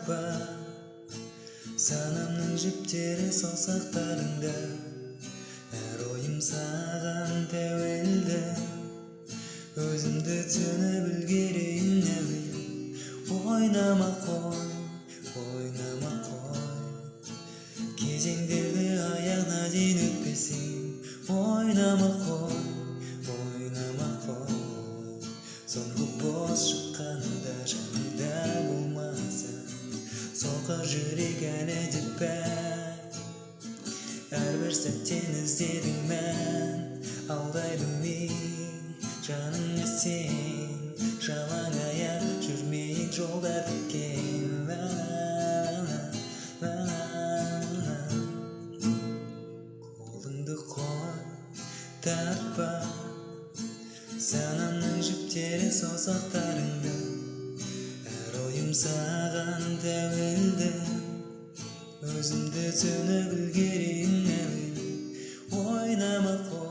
Tartma sanamның жіптері саусақтарыңда, әр ойым саған тәуелді. Өзімді түсініп үлгерейін әуелі. Ойнама қой, ойнама қой, кезеңдерді аяғына дейін өтпесең. Ойнама қой, ойнама қой, соңғы бос шыққанда жанымда болмаса, соқыр жүрек әлі де пәк. Әрбір сәттен іздедім мән, алдайды мен жаныңа сен. Жалаң аяқ жүрмейік жолда тікен. Қолыңды қой, тартпа санамның жіптері саусақтарыңда, әр ойым саған тәуелді. Өзімді түсініп үлгерейін әуелі. Ойнама қой,